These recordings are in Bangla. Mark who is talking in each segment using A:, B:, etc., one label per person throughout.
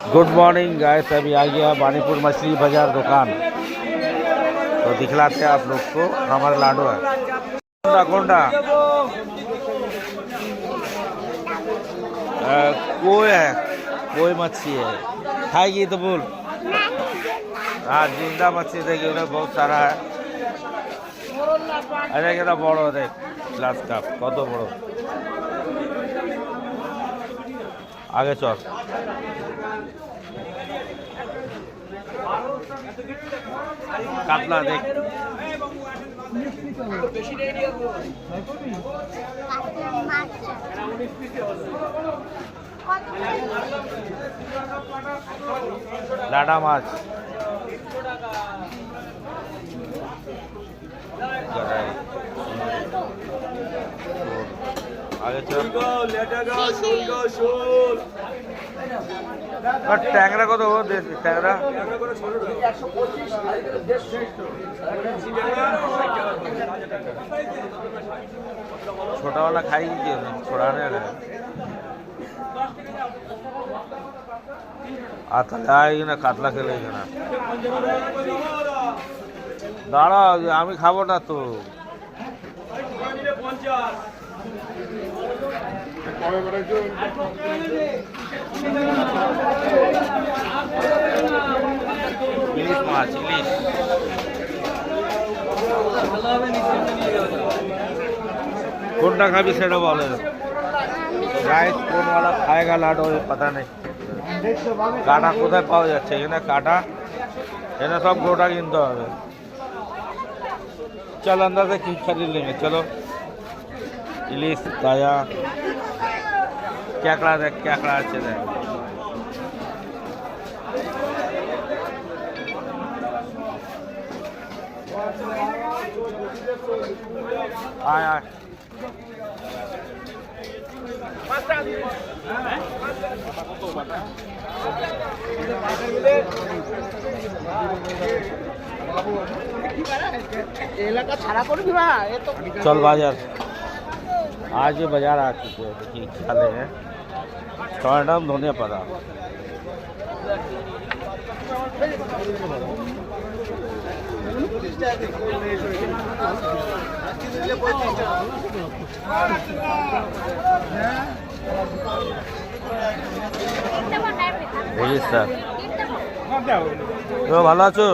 A: Good morning guys. अभी आ गया बानीपुर मछली बाजार दुकान, तो दिखलाते हैं आप लोग को। हमारा लाडो है कोंडा कोंडा कोई है, कोई मच्छी है, खाएगी तो बोल। हाँ जिंदा मच्छी देखिए उन्हें बहुत सारा है। अरे क्या बड़ो देख ग्लास कप कत बड़ो। आगे चल कातला देख। लाडा माछ आगे चल। ট্যাংরা কত ট্যাংরা? छोटा वाला खाएगी क्यों नहीं? छोड़ाने लगा आता आएगी ना, कातला खेलेगी ना। দাঁড়া আমি খাবো না তো। ইলিশ মাছ, ইলিশ কোনটা খাবি সেটা বলে। গাইস কোন वाला खाएगा लाडो ये पता नहीं। কাটা কোথায় পাওয়া যাচ্ছে? এখানে কাটা, এখানে সব গোটা কিনতে হবে। चल अंदर से खींच खरीद लेंगे। चलो इलिश ताजा कैकड़ा देख, कैकड़ा अच्छे देख। आय आय चल बाजार। आज ये बाजार आ चुके हैं। देखिए क्या ले हैं, टमाटर धोने पड़ा। বুঝিস স্যার তো ভালো আছো?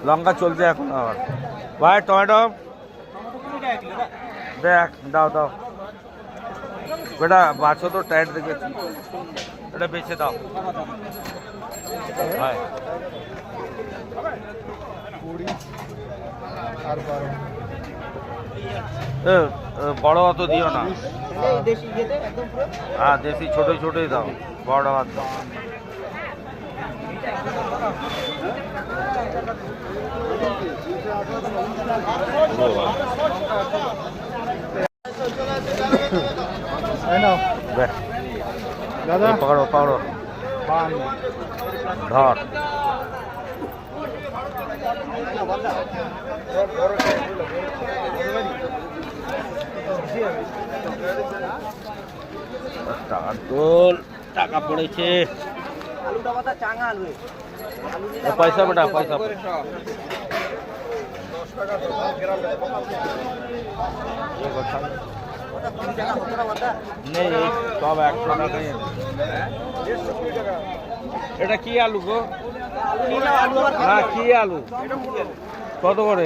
A: লঙ্কা চলছে এখন আবার। ভাই টমেটো দেখ, দাও দাও বেটা, বাছো তো টাইট দেখেছি, এটা বেছে দাও ভাই। বড় অত দিও না। হ্যাঁ দেশি ছোটোই ছোটোই দাও, বড় হাত দাও। पकड़ो पकड़ो धर। টাকা পড়েছে। পয়সা বেটা পয়সা নেই, সব 100 টাকাই। এটা কি আলু গো? না কি আলু? কত করে?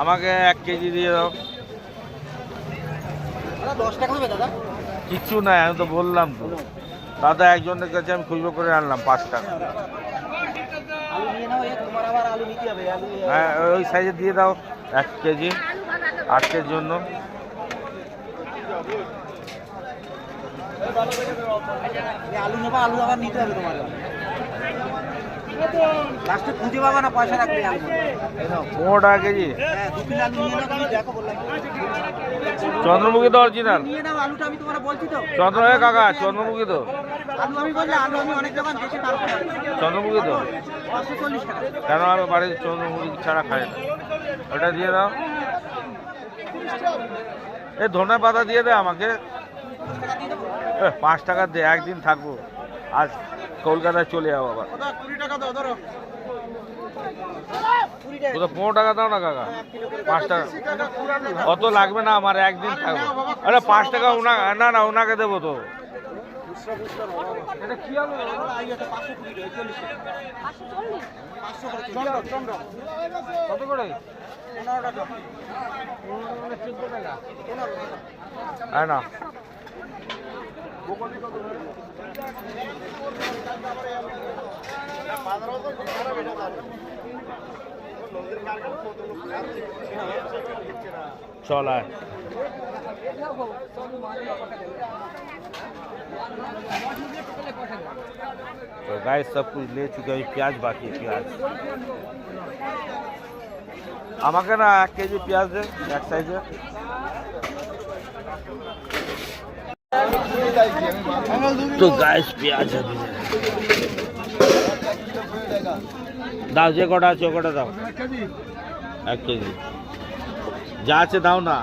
A: আমাকে 1 কেজি দিয়ে দাও। কিচ্ছু নাই, আমি তো বললাম তো দাদা, একজনের কাছে আমি খুচরো করে আনলাম 5 টাকা। হ্যাঁ ওই সাইজে দিয়ে দাও 1 কেজি, আজকের জন্য।
B: আলু নেবা, আলু আবার নিতে হবে তোমার। লাস্টে খুঁজে পাবা না, পয়সা রাখবে।
A: 15 টাকা কেজি।
B: হ্যাঁ 2 কিলো আলু নিয়ে নাও, তুমি দেখো বললাম।
A: চন্দ্রমুখী তো অরিজিনাল।
B: নিয়ে নাও আলুটা, আমি তোমার বলছি তো।
A: চন্দ্র কাকা চন্দ্রমুখী তো
B: আলু আমি বললাম, আলু আমি অনেক দোকান দেশে তারপর
A: চন্দ্রমুখী তো
B: 140 টাকা।
A: কেন আমি বাড়িতে চন্দ্রমুখী ছাড়া খাই না। ওটা দিয়ে দাও। এই ধনে পাতা দিয়ে দে আমাকে। 5 টাকা দে, একদিন থাকবো, আজ কলকাতায় চলে যাবো আবার।
B: 20 টাকা দাও, ধরো।
A: তো 15 টাকা দাও না কাকা, 5 টাকা অত লাগবে না আমার, একদিন থাকবো। আরে 5 টাকা না না ওনাকে দেবো তো।
B: এটা কি হবে? এই একটা 520 টাকা, 40 টাকা। 540
A: কত করে?
B: 15 টাকা।
A: 14 টাকা। হ্যাঁ না चल आए। तो गाइस सब कुछ ले चुके हैं, प्याज बाकी है, प्याज আমাকে না 1 কেজি পেঁয়াজ দে, এক সাইজে। तो गाइस পেঁয়াজ আছে, দাও যে কটা আছে কটা দাও। 1 কেজি যা আছে দাও না।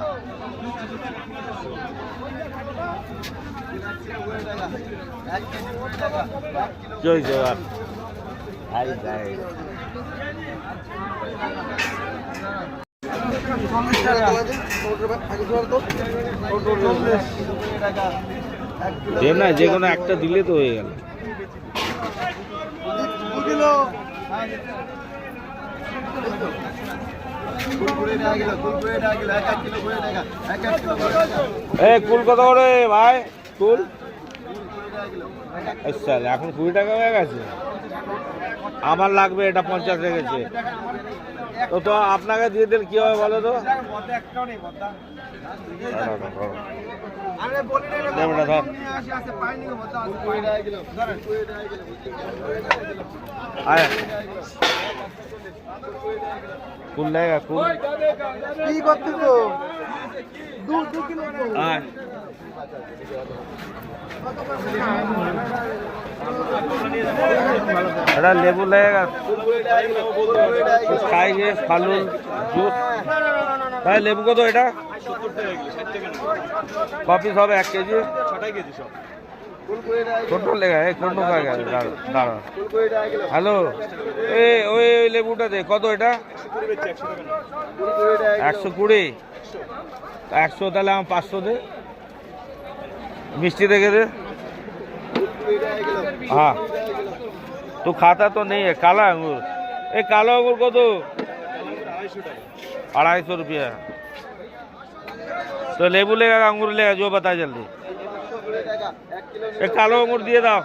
A: জয় জয় হাই গাইস। দে না, যে কোনো একটা দিলে তো হয়ে গেল। কুল কত করে ভাই? কুল আচ্ছা এখন 20 টাকা হয়ে গেছে। আমার লাগবে এটা 50 রেখেছে তো, তো আপনাকে দিয়ে দিলে কি হবে বলো তো? কুল লেগা কুল
B: কি করছিস তো? 2 কিলো
A: এটা লেবু লেগা খাইয়ে ফালুন জুস। ভাই লেবু কত এটা? 70 টাকা। কপি সব 1 কেজি 6 কেজি সব ছোট লেগা। এই কোন টাকা গেল? দাঁড়া হ্যালো, এই ওই লেবুটা দে। কত এটা? 120। 100 তাহলে আমার 500 দে। मिष्टी देखे दे। हाँ तो खाता तो नहीं है काला अंगूर। एक काला अंगूर को तो 250 रुपया। तो लेबू लेगा अंगूर लेगा जो बता जल्दी। एक कालो अंगूर दिए दाओ।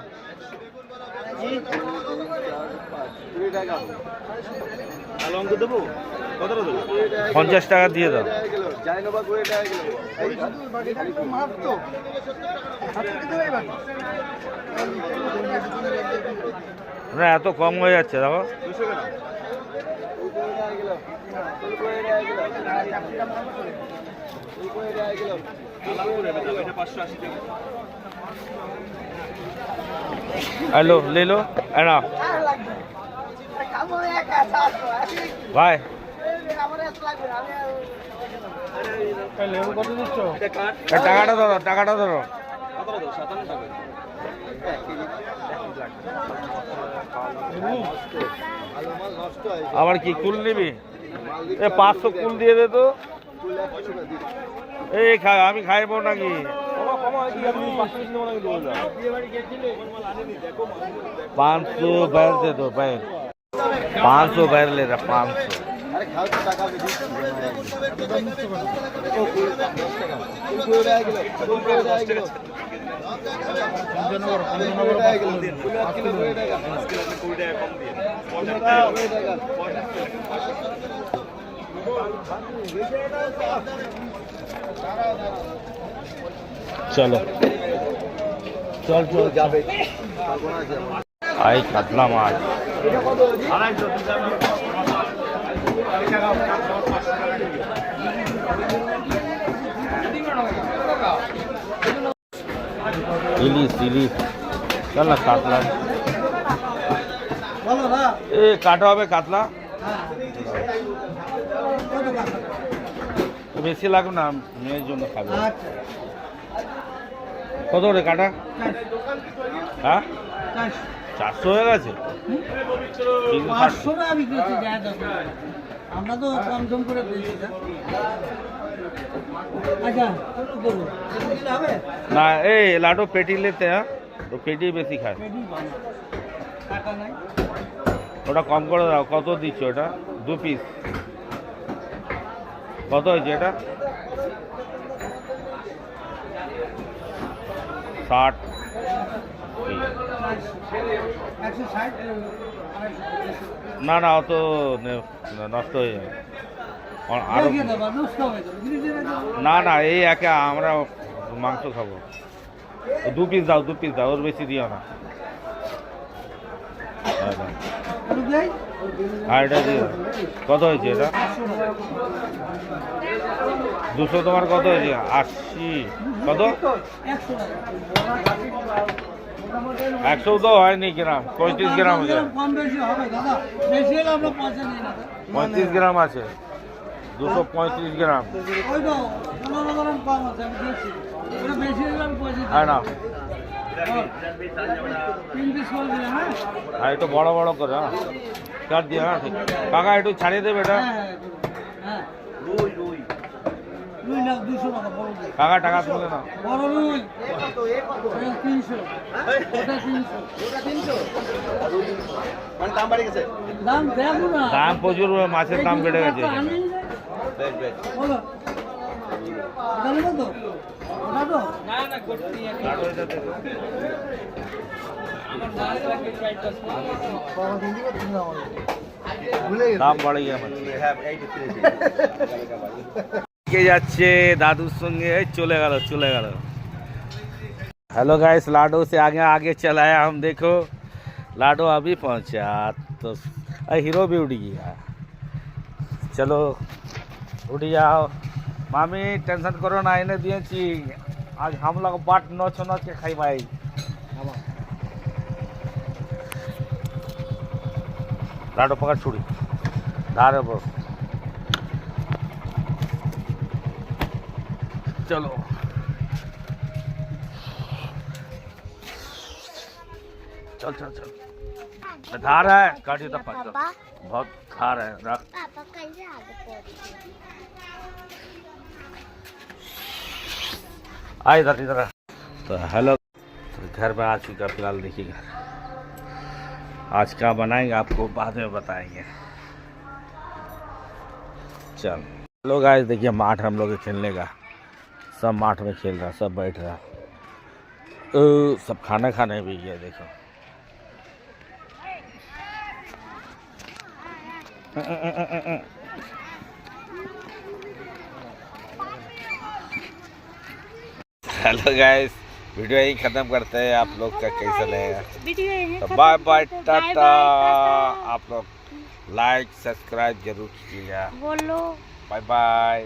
A: 50 টাকা দিয়ে দাও। না এত কম হয়ে যাচ্ছে দেখো। हेलो ले लो है ना ভাই। টাকাটা ধরো, টাকাটা ধরো। আবার কি কুল নিবি? 500 কুল দিয়ে দে তো। এই আমি খাইবো নাকি? 500 बैर दे दो बैर। 500 बैर ले रहा 500। चलो चल चल जाबे आई कातला माछ। ইলিশ ইলিশ চল না কাতলা। এ কাটা হবে কাতলা বেশি লাগবে না, মেয়ের জন্য খাবে। কত রে কাটা? হ্যাঁ, 400 হয়ে গেছে।
B: 500 টাকা বিক্রি হচ্ছে, যায় দাও। আমরা তো কম কম করে দিয়েছি না। আচ্ছা কত দেবো? দিলে হবে?
A: না এই লাডু পেটি লেতে হ্যাঁ, তো পেটি বেশি খায়।
B: পেটি ভালো। টাকা নাই।
A: ওটা কম করে দাও। কত দিচ্ছ ওটা? 2 পিস। কত হয়েছে এটা? 60।
B: 160
A: না না অত নষ্ট হয়ে যাবে। আরো
B: রেখে দেবো, নষ্ট হবে তো। ফ্রিজে রেখে দেবো।
A: না না এই একে আমরা মাংস খাবো। 2 পিস দাও, 2 পিস দাও, ওর বেশি দিও না। হ্যাঁ, দাও।
B: আলু দেই?
A: আর এটা দিও। কত হয়েছে এটা? 200 তোমার কত হয়েছে? 80। কত?
B: 100 টাকা।
A: 100 তো হয়নি গ্রাম, 35 গ্রাম হয়েছে।
B: কম বেশি হবে দাদা, বেশি হলে আমরা পয়সা নিই না।
A: 35 গ্রাম আছে। 235 গ্রাম।
B: ওই তো 15 গ্রাম কম আছে, আমি দিয়েছি। ওটা বেশি হলে আমি পয়সা দিই।
A: হ্যাঁ না,
B: 3 পিস করে দিলাম। হ্যাঁ
A: আর একটু বড় বড় করে হ্যাঁ কাট দিয়ে। হ্যাঁ ঠিক। কাকা একটু ছাড়িয়ে দেবে এটা।
B: হ্যাঁ হ্যাঁ। রুই না 200 টাকা বড় রুই।
A: কাকা টাকা তুলে না।
B: বড় রুই 300। ওটা 300। দাম দেখো না।
A: দাম প্রচুর, মাছের দাম বেড়ে গেছে।
B: বলো ওটা নেবো তো? ওটা তো? না না করতে
A: দাম বাড়ে গিয়ে আমার কে যাচ্ছে দাদুর সঙ্গে। চলে गल। हेलो गाइस, लाडो से आगे आगे चलाया हम। देखो लाडो अभी पहुंचा तो हीरो भी उड़ गया। चलो उड़ जाओ मामी, टेंशन करो ना, इन्हें दिए ची आज हम लोग बाट नोच नोच के खाई भाई। लाडो पकड़ छुड़ी धारे पर। चलो चल चल चल। धार है काटिए तो पकड़। बहुत धार है, रख।
C: पापा कैसे आगे पहुंचे?
A: आ इधर इधर। तो हेलो, तो घर पे आ चुका फिलहाल। देखिएगा आज क्या बनाएंगे आपको बाद में बताएंगे। चल हेलो गाइस, देखिए माठ हम लोग के खेलने का। सब माठ में खेल रहा, सब बैठ रहा। सब खाना खाने भी गया। देखो हेलो गाइस, वीडियो यही खत्म करते हैं। आप लोग का कैसा लगेगा तो बाय बाय टाटा। आप लोग लाइक सब्सक्राइब जरूर कीजिएगा।
C: बोलो
A: बाय बाय।